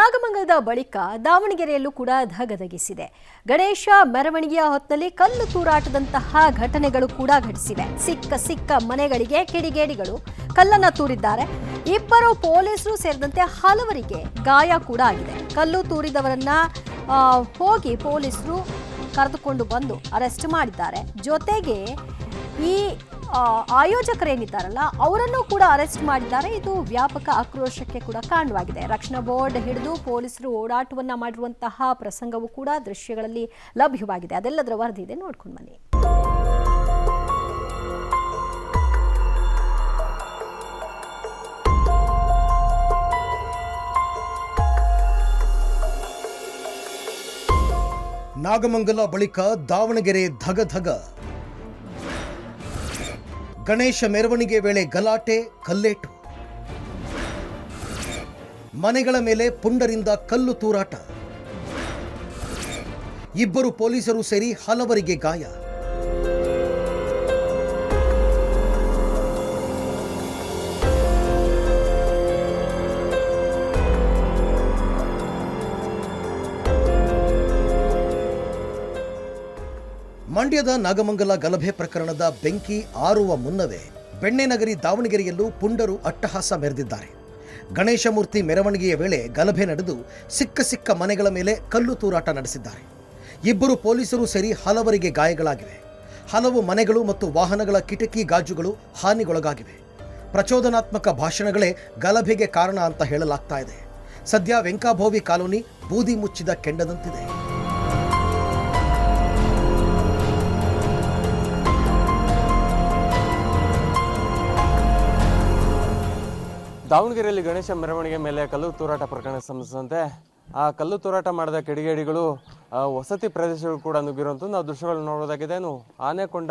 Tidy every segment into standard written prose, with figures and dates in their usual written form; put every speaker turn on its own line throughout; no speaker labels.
ನಾಗಮಂಗಲದ ಬಳಿಕ ದಾವಣಗೆರೆಯಲ್ಲೂ ಕೂಡ ಧಗಧಗಿಸಿದೆ. ಗಣೇಶ ಮೆರವಣಿಗೆಯ ಹೊತ್ತಲ್ಲಿ ಕಲ್ಲು ತೂರಾಟದಂತಹ ಘಟನೆಗಳು ಕೂಡ ಘಟಿಸಿವೆ. ಸಿಕ್ಕ ಮನೆಗಳಿಗೆ ಕಿಡಿಗೇಡಿಗಳು ಕಲ್ಲನ್ನ ತೂರಿದ್ದಾರೆ. ಇಬ್ಬರು ಪೊಲೀಸರು ಸೇರಿದಂತೆ ಹಲವರಿಗೆ ಗಾಯ ಕೂಡ ಆಗಿದೆ. ಕಲ್ಲು ತೂರಿದವರನ್ನ ಹೋಗಿ ಪೊಲೀಸರು ಕರೆದುಕೊಂಡು ಬಂದು ಅರೆಸ್ಟ್ ಮಾಡಿದ್ದಾರೆ. ಜೊತೆಗೆ ಈ ಆಯೋಜಕರೇನಿದ್ದಾರಲ್ಲ ಅವರನ್ನು ಕೂಡ ಅರೆಸ್ಟ್ ಮಾಡಿದ್ದಾರೆ. ಇದು ವ್ಯಾಪಕ ಆಕ್ರೋಶಕ್ಕೆ ಕೂಡ ಕಾರಣವಾಗಿದೆ. ರಕ್ಷಣಾ ಬೋರ್ಡ್ ಹಿಡಿದು ಪೊಲೀಸರು ಓಡಾಟವನ್ನ ಮಾಡಿರುವಂತಹ ಪ್ರಸಂಗವೂ ಕೂಡ ದೃಶ್ಯಗಳಲ್ಲಿ ಲಭ್ಯವಾಗಿದೆ. ಅದೆಲ್ಲದರ ವರದಿ ಇದೆ, ನೋಡ್ಕೊಂಡು ಬನ್ನಿ.
ನಾಗಮಂಗಲ ಬಳಿಕ ದಾವಣಗೆರೆ ಧಗಧಗ. ಗಣೇಶ ಮೆರವಣಿಗೆ ವೇಳೆ ಗಲಾಟೆ, ಕಲ್ಲೇಟು. ಮನೆಗಳ ಮೇಲೆ ಪುಂಡರಿಂದ ಕಲ್ಲು ತೂರಾಟ. ಇಬ್ಬರು ಪೊಲೀಸರು ಸೇರಿ ಹಲವರಿಗೆ ಗಾಯ. ಮಂಡ್ಯದ ನಾಗಮಂಗಲ ಗಲಭೆ ಪ್ರಕರಣದ ಬೆಂಕಿ ಆರುವ ಮುನ್ನವೇ ಬೆಣ್ಣೆನಗರಿ ದಾವಣಗೆರೆಯಲ್ಲೂ ಪುಂಡರು ಅಟ್ಟಹಾಸ ಮೆರೆದಿದ್ದಾರೆ. ಗಣೇಶ ಮೂರ್ತಿ ಮೆರವಣಿಗೆಯ ವೇಳೆ ಗಲಭೆ ನಡೆದು ಸಿಕ್ಕ ಮನೆಗಳ ಮೇಲೆ ಕಲ್ಲು ತೂರಾಟ ನಡೆಸಿದ್ದಾರೆ. ಇಬ್ಬರು ಪೊಲೀಸರು ಸೇರಿ ಹಲವರಿಗೆ ಗಾಯಗಳಾಗಿವೆ. ಹಲವು ಮನೆಗಳು ಮತ್ತು ವಾಹನಗಳ ಕಿಟಕಿ ಗಾಜುಗಳು ಹಾನಿಗೊಳಗಾಗಿವೆ. ಪ್ರಚೋದನಾತ್ಮಕ ಭಾಷಣಗಳೇ ಗಲಭೆಗೆ ಕಾರಣ ಅಂತ ಹೇಳಲಾಗ್ತಾ ಇದೆ. ಸದ್ಯ ವೆಂಕಾಭೋವಿ ಕಾಲೋನಿ ಬೂದಿ ಮುಚ್ಚಿದ ಕೆಂಡದಂತಿದೆ.
ದಾವಣಗೆರೆಯಲ್ಲಿ ಗಣೇಶ ಮೆರವಣಿಗೆ ಮೇಲೆ ಕಲ್ಲು ತೂರಾಟ ಪ್ರಕರಣಕ್ಕೆ ಸಂಬಂಧಿಸಿದಂತೆ ಆ ಕಲ್ಲು ತೂರಾಟ ಮಾಡಿದ ಕಿಡಿಗೇಡಿಗಳು ವಸತಿ ಪ್ರದೇಶಗಳು ಕೂಡ ನುಗ್ಗಿರುವಂಥದ್ದು ನಾವು ದೃಶ್ಯಗಳನ್ನು ನೋಡೋದಾಗಿದೆ. ಆನೆಕೊಂಡ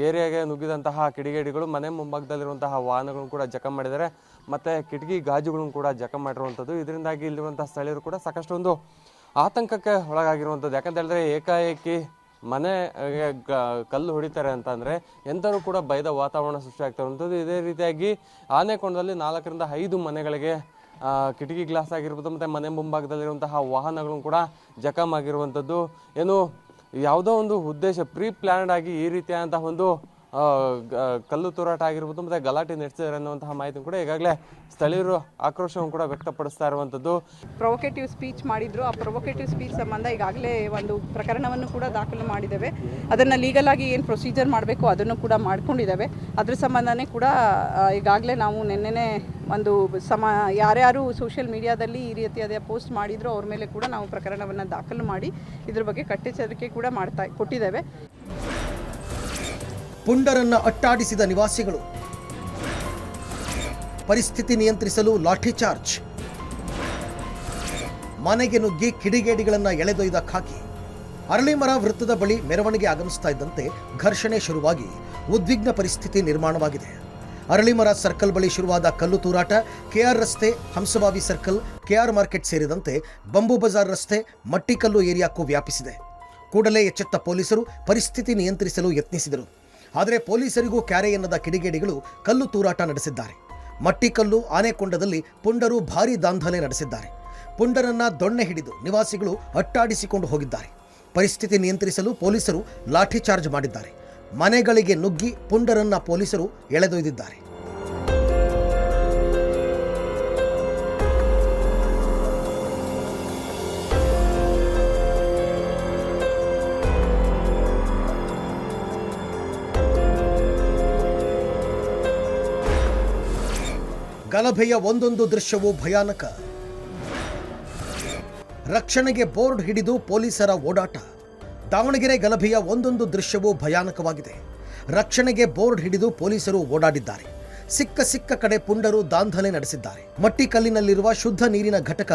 ಏರಿಯಾಗೆ ನುಗ್ಗಿದಂತಹ ಕಿಡಿಗೇಡಿಗಳು ಮನೆ ಮುಂಭಾಗದಲ್ಲಿರುವಂತಹ ವಾಹನಗಳನ್ನು ಕೂಡ ಜಖಂ ಮಾಡಿದ್ದಾರೆ, ಮತ್ತು ಕಿಟಕಿ ಗಾಜುಗಳನ್ನು ಕೂಡ ಜಖಂ ಮಾಡಿರುವಂಥದ್ದು. ಇದರಿಂದಾಗಿ ಇಲ್ಲಿರುವಂತಹ ಸ್ಥಳೀಯರು ಕೂಡ ಸಾಕಷ್ಟು ಒಂದು ಆತಂಕಕ್ಕೆ ಒಳಗಾಗಿರುವಂಥದ್ದು. ಯಾಕಂತ ಹೇಳಿದ್ರೆ ಏಕಾಏಕಿ ಮನೆಗೆ ಕಲ್ಲು ಹೊಡಿತಾರೆ ಅಂತಂದರೆ ಎಂಥರೂ ಕೂಡ ಭಯದ ವಾತಾವರಣ ಸೃಷ್ಟಿಯಾಗ್ತಿರುವಂಥದ್ದು. ಇದೇ ರೀತಿಯಾಗಿ ಆನೆಕೊಂಡದಲ್ಲಿ 4 ರಿಂದ 5 ಮನೆಗಳಿಗೆ ಕಿಟಕಿ ಗ್ಲಾಸ್ ಆಗಿರ್ಬೋದು, ಮತ್ತು ಮನೆ ಮುಂಭಾಗದಲ್ಲಿರುವಂತಹ ವಾಹನಗಳು ಕೂಡ ಜಖಂ ಆಗಿರುವಂಥದ್ದು. ಏನು ಯಾವುದೋ ಒಂದು ಉದ್ದೇಶ ಪ್ರೀ ಪ್ಲ್ಯಾನ್ಡ್ ಆಗಿ ಈ ರೀತಿಯಾದಂತಹ ಒಂದು ಕಲ್ಲು ತೂರಾಟ ಆಗಿರ್ಬೋದು ಮತ್ತು ಗಲಾಟೆ ನಡೆಸಿದ್ದಾರೆ ಅನ್ನುವಂತಹ ಮಾಹಿತಿ ಕೂಡ ಈಗಾಗಲೇ ಸ್ಥಳೀಯರು ಆಕ್ರೋಶವನ್ನು ಕೂಡ ವ್ಯಕ್ತಪಡಿಸ್ತಾ ಇರುವಂಥದ್ದು.
ಪ್ರೊವೊಕೇಟಿವ್ ಸ್ಪೀಚ್ ಮಾಡಿದ್ರು. ಆ ಪ್ರೊವೊಕೇಟಿವ್ ಸ್ಪೀಚ್ ಸಂಬಂಧ ಈಗಾಗಲೇ ಒಂದು ಪ್ರಕರಣವನ್ನು ಕೂಡ ದಾಖಲು ಮಾಡಿದ್ದೇವೆ. ಅದನ್ನು ಲೀಗಲ್ ಆಗಿ ಏನು ಪ್ರೊಸೀಜರ್ ಮಾಡಬೇಕು ಅದನ್ನು ಕೂಡ ಮಾಡ್ಕೊಂಡಿದ್ದೇವೆ. ಅದ್ರ ಸಂಬಂಧನೇ ಕೂಡ ಈಗಾಗಲೇ ನಾವು ನಿನ್ನೆನೇ ಒಂದು ಯಾರ್ಯಾರು ಸೋಷಿಯಲ್ ಮೀಡಿಯಾದಲ್ಲಿ ಈ ರೀತಿಯಾದ ಪೋಸ್ಟ್ ಮಾಡಿದ್ರು ಅವ್ರ ಮೇಲೆ ಕೂಡ ನಾವು ಪ್ರಕರಣವನ್ನು ದಾಖಲು ಮಾಡಿ ಇದ್ರ ಬಗ್ಗೆ ಕಟ್ಟೆಚ್ಚರಿಕೆ ಕೂಡ ಕೊಟ್ಟಿದ್ದೇವೆ.
ಪುಂಡರನ್ನ ಅಟ್ಟಾಡಿಸಿದ ನಿವಾಸಿಗಳು, ಪರಿಸ್ಥಿತಿ ನಿಯಂತ್ರಿಸಲು ಲಾಠಿ ಚಾರ್ಜ್. ಮನೆಗೆ ನುಗ್ಗಿ ಕಿಡಿಗೇಡಿಗಳನ್ನ ಎಳೆದೊಯ್ದ ಖಾಕಿ. ಅರಳಿಮರ ವೃತ್ತದ ಬಳಿ ಮೆರವಣಿಗೆ ಆಗಮಿಸ್ತಾ ಇದ್ದಂತೆ ಘರ್ಷಣೆ ಶುರುವಾಗಿ ಉದ್ವಿಗ್ನ ಪರಿಸ್ಥಿತಿ ನಿರ್ಮಾಣವಾಗಿದೆ. ಅರಳಿಮರ ಸರ್ಕಲ್ ಬಳಿ ಶುರುವಾದ ಕಲ್ಲು ತೂರಾಟ ಕೆಆರ್ ರಸ್ತೆ, ಹಂಸಭಾವಿ ಸರ್ಕಲ್, ಕೆಆರ್ ಮಾರ್ಕೆಟ್ ಸೇರಿದಂತೆ ಬಂಬು ಬಜಾರ್ ರಸ್ತೆ, ಮಟ್ಟಿಕಲ್ಲು ಏರಿಯಾಕ್ಕೂ ವ್ಯಾಪಿಸಿದೆ. ಕೂಡಲೇ ಎಚ್ಚೆತ್ತ ಪೊಲೀಸರು ಪರಿಸ್ಥಿತಿ ನಿಯಂತ್ರಿಸಲು ಯತ್ನಿಸಿದರು. ಆದರೆ ಪೊಲೀಸರಿಗೂ ಕ್ಯಾರೆ ಎನ್ನದ ಕಿಡಿಗೇಡಿಗಳು ಕಲ್ಲು ತೂರಾಟ ನಡೆಸಿದ್ದಾರೆ. ಮಟ್ಟಿಕಲ್ಲು, ಆನೆಕೊಂಡದಲ್ಲಿ ಪುಂಡರು ಭಾರೀ ದಾಂಧಲೆ ನಡೆಸಿದ್ದಾರೆ. ಪುಂಡರನ್ನ ದೊಣ್ಣೆ ಹಿಡಿದು ನಿವಾಸಿಗಳು ಅಟ್ಟಾಡಿಸಿಕೊಂಡು ಹೋಗಿದ್ದಾರೆ. ಪರಿಸ್ಥಿತಿ ನಿಯಂತ್ರಿಸಲು ಪೊಲೀಸರು ಲಾಠಿ ಚಾರ್ಜ್ ಮಾಡಿದ್ದಾರೆ. ಮನೆಗಳಿಗೆ ನುಗ್ಗಿ ಪುಂಡರನ್ನ ಪೊಲೀಸರು ಎಳೆದೊಯ್ದಿದ್ದಾರೆ. ಗಲಭೆಯ ಒಂದೊಂದು ದೃಶ್ಯವೂ ಭಯಾನಕ. ರಕ್ಷಣೆಗೆ ಬೋರ್ಡ್ ಹಿಡಿದು ಪೊಲೀಸರ ಓಡಾಟ. ದಾವಣಗೆರೆ ಗಲಭೆಯ ಒಂದೊಂದು ದೃಶ್ಯವೂ ಭಯಾನಕವಾಗಿದೆ. ರಕ್ಷಣೆಗೆ ಬೋರ್ಡ್ ಹಿಡಿದು ಪೊಲೀಸರು ಓಡಾಡಿದ್ದಾರೆ. ಸಿಕ್ಕ ಕಡೆ ಪುಂಡರು ದಾಂಧಲೆ ನಡೆಸಿದ್ದಾರೆ. ಮಟ್ಟಿಕಲ್ಲಿನಲ್ಲಿರುವ ಶುದ್ಧ ನೀರಿನ ಘಟಕ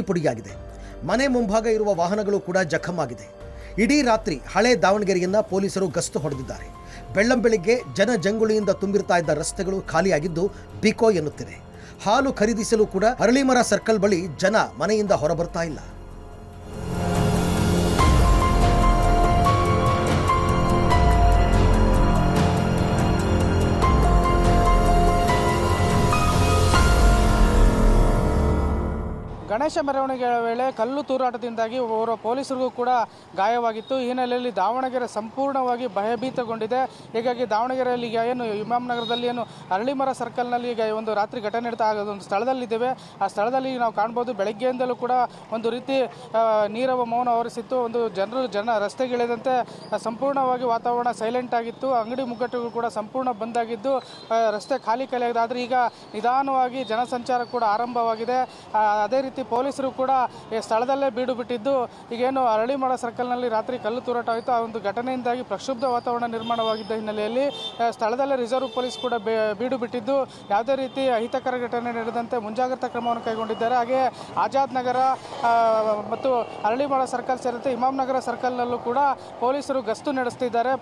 ಪುಡಿಯಾಗಿದೆ. ಮನೆ ಮುಂಭಾಗ ಇರುವ ವಾಹನಗಳು ಕೂಡ ಜಖಂ ಆಗಿದೆ. ಇಡೀ ರಾತ್ರಿ ಹಳೆ ದಾವಣಗೆರೆಯನ್ನ ಪೊಲೀಸರು ಗಸ್ತು ಹೊಡೆದಿದ್ದಾರೆ. ಬೆಳ್ಳಂಬೆಳಿಗ್ಗೆ ಜನಜಂಗುಳಿಯಿಂದ ತುಂಬಿರ್ತಾ ಇದ್ದ ರಸ್ತೆಗಳು ಖಾಲಿಯಾಗಿದ್ದು ಬಿಕೋ ಎನ್ನುತ್ತಿದೆ. ಹಾಲು ಖರೀದಿಸಲು ಕೂಡ ಅರಳಿಮರ ಸರ್ಕಲ್ ಬಳಿ ಜನ ಮನೆಯಿಂದ ಹೊರಬರ್ತಾ ಇಲ್ಲ.
ಗಣೇಶ ಮೆರವಣಿಗೆ ವೇಳೆ ಕಲ್ಲು ತೂರಾಟದಿಂದಾಗಿ ಓರ್ವ ಪೊಲೀಸರಿಗೂ ಕೂಡ ಗಾಯವಾಗಿತ್ತು. ಈ ಹಿನ್ನೆಲೆಯಲ್ಲಿ ದಾವಣಗೆರೆ ಸಂಪೂರ್ಣವಾಗಿ ಭಯಭೀತಗೊಂಡಿದೆ. ಹೀಗಾಗಿ ದಾವಣಗೆರೆಯಲ್ಲಿ ಈಗ ಏನು ಇಮಾಮ್ ನಗರದಲ್ಲಿ ಏನು ಅರಳಿಮರ ಸರ್ಕಲ್ನಲ್ಲಿ ಈಗ ಒಂದು ರಾತ್ರಿ ಘಟನೆ ನಡೀತಾ ಒಂದು ಸ್ಥಳದಲ್ಲಿದ್ದೇವೆ. ಆ ಸ್ಥಳದಲ್ಲಿ ನಾವು ಕಾಣ್ಬೋದು, ಬೆಳಗ್ಗೆಯಿಂದಲೂ ಕೂಡ ಒಂದು ರೀತಿ ನೀರವ ಮೌನ ಆವರಿಸಿತ್ತು. ಒಂದು ಜನ ರಸ್ತೆಗಿಳಿದಂತೆ ಸಂಪೂರ್ಣವಾಗಿ ವಾತಾವರಣ ಸೈಲೆಂಟ್ ಆಗಿತ್ತು. ಅಂಗಡಿ ಮುಗ್ಗಟ್ಟುಗಳು ಕೂಡ ಸಂಪೂರ್ಣ ಬಂದಾಗಿದ್ದು ರಸ್ತೆ ಖಾಲಿ ಆಗಿದೆ. ಆದರೆ ಈಗ ನಿಧಾನವಾಗಿ ಜನಸಂಚಾರ ಕೂಡ ಆರಂಭವಾಗಿದೆ. ಅದೇ ರೀತಿ ಪೊಲೀಸರು ಕೂಡ ಸ್ಥಳದಲ್ಲೇ ಬೀಡು ಬಿಟ್ಟಿದ್ದು, ಈಗೇನು ಅರಳಿಮರ ಸರ್ಕಲ್ನಲ್ಲಿ ರಾತ್ರಿ ಕಲ್ಲು ತೂರಾಟ ಆಯಿತು, ಆ ಒಂದು ಘಟನೆಯಿಂದಾಗಿ ಪ್ರಕ್ಷುಬ್ಧ ವಾತಾವರಣ ನಿರ್ಮಾಣವಾಗಿದ್ದ ಹಿನ್ನೆಲೆಯಲ್ಲಿ ಸ್ಥಳದಲ್ಲೇ ರಿಸರ್ವ್ ಪೊಲೀಸ್ ಕೂಡ ಬೀಡು ಬಿಟ್ಟಿದ್ದು, ಯಾವುದೇ ರೀತಿ ಅಹಿತಕರ ಘಟನೆ ನಡೆದಂತೆ ಮುಂಜಾಗ್ರತಾ ಕ್ರಮವನ್ನು ಕೈಗೊಂಡಿದ್ದಾರೆ. ಹಾಗೆ ಆಜಾದ್ ನಗರ ಮತ್ತು ಅರಳಿಮರ ಸರ್ಕಲ್ ಸೇರಿದಂತೆ ಇಮಾಮ್ ನಗರ ಸರ್ಕಲ್ನಲ್ಲೂ ಕೂಡ ಪೊಲೀಸರು ಗಸ್ತು ನಡೆಸುತ್ತಿದ್ದಾರೆ.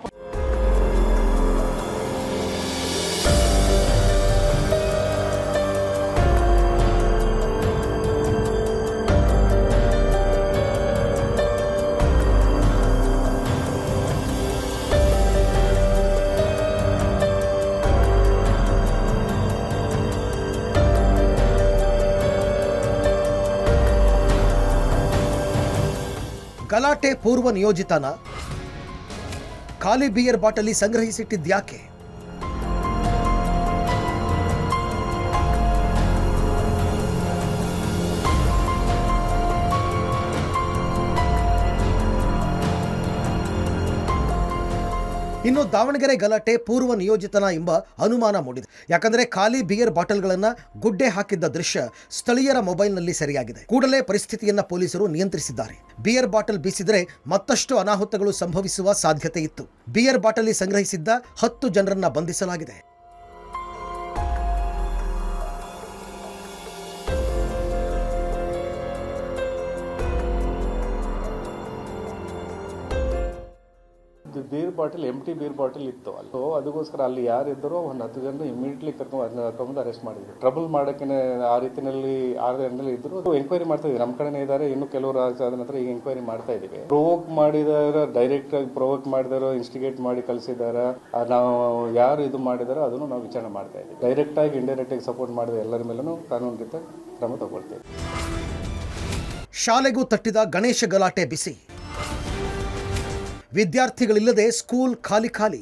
ಗಲಾಟೆ ಪೂರ್ವ ನಿಯೋಜಿತನ? ಖಾಲಿ ಬಿಯರ್ ಬಾಟಲಿ ಸಂಗ್ರಹಿಸಿಟ್ಟಿದ್ಯಾಕೆ? ಇನ್ನು ದಾವಣಗೆರೆ ಗಲಾಟೆ ಪೂರ್ವ ನಿಯೋಜಿತನ ಎಂಬ ಅನುಮಾನ ಮೂಡಿದೆ. ಯಾಕಂದ್ರೆ ಖಾಲಿ ಬಿಯರ್ ಬಾಟಲ್ಗಳನ್ನ ಗುಡ್ಡೆ ಹಾಕಿದ್ದ ದೃಶ್ಯ ಸ್ಥಳೀಯರ ಮೊಬೈಲ್ನಲ್ಲಿ ಸೆರೆಯಾಗಿದೆ. ಕೂಡಲೇ ಪರಿಸ್ಥಿತಿಯನ್ನ ಪೊಲೀಸರು ನಿಯಂತ್ರಿಸಿದ್ದಾರೆ. ಬಿಯರ್ ಬಾಟಲ್ ಬೀಸಿದರೆ ಮತ್ತಷ್ಟು ಅನಾಹುತಗಳು ಸಂಭವಿಸುವ ಸಾಧ್ಯತೆ ಇತ್ತು. ಬಿಯರ್ ಬಾಟಲಿ ಸಂಗ್ರಹಿಸಿದ್ದ 10 ಜನರನ್ನ ಬಂಧಿಸಲಾಗಿದೆ.
ಬೀರ್ ಬಾಟಲ್ ಎಂಟಿ ಬೀರ್ ಬಾಟಲ್ ಇತ್ತು ಅಲ್ಲಿ. ಅದಕ್ಕೋಸ್ಕರ ಅಲ್ಲಿ ಯಾರಿದ್ದರೋ ಒಂದು 10 ಜನ ಇಮಿಡಿಯೇಟ್ಲಿ ಕರ್ಕೊಂಡು ಅರೆಸ್ಟ್ ಮಾಡಿದ್ರು. ಟ್ರಬಲ್ ಮಾಡೋಕ್ಕೆ ಆ ರೀತಿಯಲ್ಲಿ 6 ಜನರಲ್ಲಿ ಇದ್ರು. ಎಂಕ್ವೈರಿ ಮಾಡ್ತಾ ಇದ್ದೀವಿ. ನಮ್ಮ ಕಡೆನೇ ಇದ್ದಾರೆ. ಇನ್ನು ಕೆಲವರು ಆದ ನಂತರ ಈಗ ಎಂಕ್ವೈರಿ ಮಾಡ್ತಾ ಇದ್ದೀವಿ. ಪ್ರೊವೋಕ್ ಮಾಡಿದಾರ, ಡೈರೆಕ್ಟ್ ಆಗಿ ಪ್ರೊವೋಕ್ ಮಾಡಿದಾರೋ, ಇನ್ಸ್ಟಿಗೇಟ್ ಮಾಡಿ ಕಳಿಸಿದಾರ, ನಾವು ಯಾರು ಇದು ಮಾಡಿದಾರೋ ಅದನ್ನು ನಾವು ವಿಚಾರಣೆ ಮಾಡ್ತಾ ಇದ್ದೀವಿ. ಡೈರೆಕ್ಟ್ ಆಗಿ ಇಂಡೈರೆಕ್ಟ್ ಆಗಿ ಸಪೋರ್ಟ್ ಮಾಡಿದ ಎಲ್ಲರ ಮೇಲೂ ಕಾನೂನಿನ ಕ್ರಮ ತಗೊಳ್ತೇವೆ.
ಶಾಲೆಗೂ ತಟ್ಟಿದ ಗಣೇಶ ಗಲಾಟೆ ಬಿಸಿ. ವಿದ್ಯಾರ್ಥಿಗಳಿಲ್ಲದೆ ಸ್ಕೂಲ್ ಖಾಲಿ ಖಾಲಿ.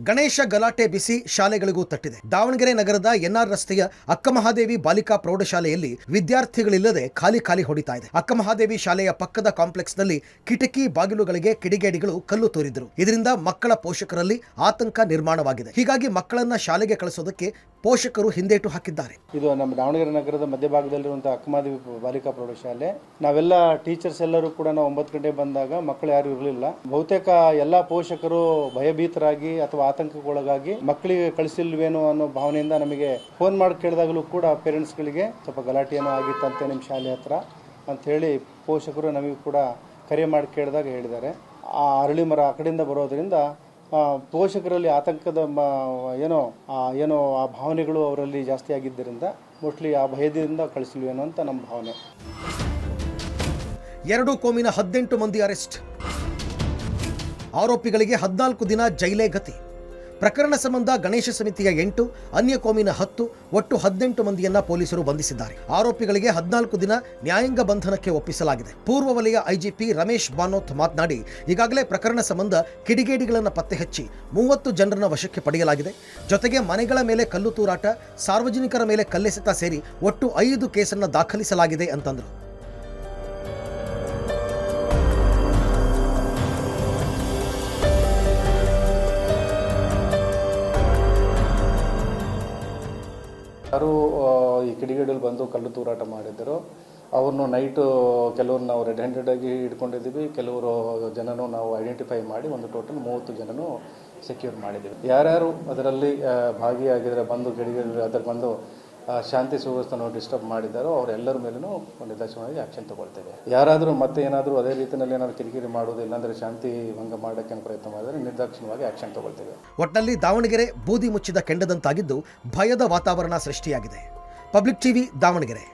ಗಣೇಶ ಗಲಾಟೆ ಬಿಸಿ ಶಾಲೆಗಳಿಗೂ ತಟ್ಟಿದೆ. ದಾವಣಗೆರೆ ನಗರದ ಎನ್ಆರ್ ರಸ್ತೆಯ ಅಕ್ಕಮಹಾದೇವಿ ಬಾಲಿಕಾ ಪ್ರೌಢಶಾಲೆಯಲ್ಲಿ ವಿದ್ಯಾರ್ಥಿಗಳಿಲ್ಲದೆ ಖಾಲಿ ಖಾಲಿ ಹೊಡಿತಾ ಇದೆ. ಅಕ್ಕಮಹಾದೇವಿ ಶಾಲೆಯ ಪಕ್ಕದ ಕಾಂಪ್ಲೆಕ್ಸ್ನಲ್ಲಿ ಕಿಟಕಿ ಬಾಗಿಲುಗಳಿಗೆ ಕಿಡಿಗೇಡಿಗಳು ಕಲ್ಲು ತೂರಿದ್ರು. ಇದರಿಂದ ಮಕ್ಕಳ ಪೋಷಕರಲ್ಲಿ ಆತಂಕ ನಿರ್ಮಾಣವಾಗಿದೆ. ಹೀಗಾಗಿ ಮಕ್ಕಳನ್ನ ಶಾಲೆಗೆ ಕಳಿಸೋದಕ್ಕೆ ಪೋಷಕರು ಹಿಂದೇಟು ಹಾಕಿದ್ದಾರೆ.
ಇದು ನಮ್ಮ ದಾವಣಗೆರೆ ನಗರದ ಮಧ್ಯಭಾಗದಲ್ಲಿರುವಂತಹ ಅಕ್ಕಮಹಾದೇವಿ ಬಾಲಿಕಾ ಪ್ರೌಢಶಾಲೆ. ನಾವೆಲ್ಲ ಟೀಚರ್ಸ್ ಎಲ್ಲರೂ ಕೂಡ ನಾವು 9 ಗಂಟೆ ಬಂದಾಗ ಮಕ್ಕಳು ಯಾರು ಇರಲಿಲ್ಲ. ಬಹುತೇಕ ಎಲ್ಲಾ ಪೋಷಕರು ಭಯಭೀತರಾಗಿ ಅಥವಾ ಆತಂಕಕ್ಕೊಳಗಾಗಿ ಮಕ್ಕಳಿಗೆ ಕಳಿಸಿಲ್ವೇನೋ ಅನ್ನೋ ಭಾವನೆಯಿಂದ ನಮಗೆ ಫೋನ್ ಮಾಡಿ ಕೇಳಿದಾಗಲೂ ಕೂಡ ಪೇರೆಂಟ್ಸ್ಗಳಿಗೆ ಸ್ವಲ್ಪ ಗಲಾಟೆನೋ ಆಗಿತ್ತಂತೆ ನಿಮ್ಮ ಶಾಲೆ ಹತ್ರ ಅಂತ ಹೇಳಿ ಪೋಷಕರು ನಮಗೆ ಕೂಡ ಕರೆ ಮಾಡಿ ಕೇಳಿದಾಗ ಹೇಳಿದ್ದಾರೆ. ಆ ಅರಳಿಮರ ಆ ಕಡೆಯಿಂದ ಬರೋದ್ರಿಂದ ಪೋಷಕರಲ್ಲಿ ಆತಂಕದ ಏನೋ ಆ ಭಾವನೆಗಳು ಅವರಲ್ಲಿ ಜಾಸ್ತಿ ಆಗಿದ್ದರಿಂದ ಮೋಸ್ಟ್ಲಿ ಆ ಭಯದಿಂದ ಕಳಿಸಿಲ್ವೇನೋ ಅಂತ ನಮ್ಮ ಭಾವನೆ.
2 ಕೋಮಿನ 18 ಮಂದಿ ಅರೆಸ್ಟ್. ಆರೋಪಿಗಳಿಗೆ 14 ದಿನ ಜೈಲೇ ಗತಿ. ಪ್ರಕರಣ ಸಂಬಂಧ ಗಣೇಶ ಸಮಿತಿಯ 8, ಅನ್ಯ ಕೋಮಿನ 10, ಒಟ್ಟು 18 ಮಂದಿಯನ್ನ ಪೊಲೀಸರು ಬಂಧಿಸಿದ್ದಾರೆ. ಆರೋಪಿಗಳಿಗೆ 14 ದಿನ ನ್ಯಾಯಾಂಗ ಬಂಧನಕ್ಕೆ ಒಪ್ಪಿಸಲಾಗಿದೆ. ಪೂರ್ವ ವಲಯ ಐಜಿಪಿ ರಮೇಶ್ ಬಾನೋತ್ ಮಾತನಾಡಿ, ಈಗಾಗಲೇ ಪ್ರಕರಣ ಸಂಬಂಧ ಕಿಡಿಗೇಡಿಗಳನ್ನು ಪತ್ತೆ ಹಚ್ಚಿ 30 ಜನರನ್ನ ವಶಕ್ಕೆ ಪಡೆಯಲಾಗಿದೆ. ಜೊತೆಗೆ ಮನೆಗಳ ಮೇಲೆ ಕಲ್ಲು ತೂರಾಟ, ಸಾರ್ವಜನಿಕರ ಮೇಲೆ ಕಲ್ಲೆಸೆತ ಸೇರಿ ಒಟ್ಟು 5 ಕೇಸನ್ನ ದಾಖಲಿಸಲಾಗಿದೆ ಅಂತಂದ್ರು.
ಯಾರು ಈ ಕಿಡಿಗೇಡಿಯಲ್ಲಿ ಬಂದು ಕಲ್ಲು ತೂರಾಟ ಮಾಡಿದ್ದರು ಅವ್ರನ್ನು ನೈಟು ಕೆಲವ್ರನ್ನ ನಾವು ರೆಡ್ ಹ್ಯಾಂಡೆಡ್ ಆಗಿ ಹಿಡ್ಕೊಂಡಿದ್ದೀವಿ. ಕೆಲವರು ಜನನು ನಾವು ಐಡೆಂಟಿಫೈ ಮಾಡಿ ಒಂದು ಟೋಟಲ್ 30 ಜನನು ಸೆಕ್ಯೂರ್ ಮಾಡಿದ್ದೀವಿ. ಯಾರ್ಯಾರು ಅದರಲ್ಲಿ ಭಾಗಿಯಾಗಿದ್ದಾರೆ, ಬಂದು ಕಿಡಿಗೇಡಿ ಅದರ ಬಂದು ಶಾಂತಿ ಸುವ್ಯವಸ್ಥೆಯನ್ನು ಡಿಸ್ಟರ್ಬ್ ಮಾಡಿದ್ದಾರೋ ಅವರೆಲ್ಲರ ಮೇಲೂ ನಿರ್ದಾಕ್ಷಿಣ್ಯವಾಗಿ ಆ್ಯಕ್ಷನ್ ತಗೊಳ್ತೇವೆ. ಯಾರಾದರೂ ಮತ್ತೆ ಏನಾದರೂ ಅದೇ ರೀತಿಯಲ್ಲಿ ಏನಾದರೂ ಕಿರಿಕಿರಿ ಮಾಡೋದು, ಇಲ್ಲಾಂದರೆ ಶಾಂತಿ ಭಂಗ ಮಾಡೋಕ್ಕೆ ಪ್ರಯತ್ನ ಮಾಡಿದರೆ ನಿರ್ದಾಕ್ಷಿಣ್ಯವಾಗಿ ಆ್ಯಕ್ಷನ್ ತಗೊಳ್ತೇವೆ.
ಒಟ್ಟಿನಲ್ಲಿ ದಾವಣಗೆರೆ ಬೂದಿ ಮುಚ್ಚಿದ ಕೆಂಡದಂತಾಗಿದ್ದು ಭಯದ ವಾತಾವರಣ ಸೃಷ್ಟಿಯಾಗಿದೆ. Public TV Davanagere.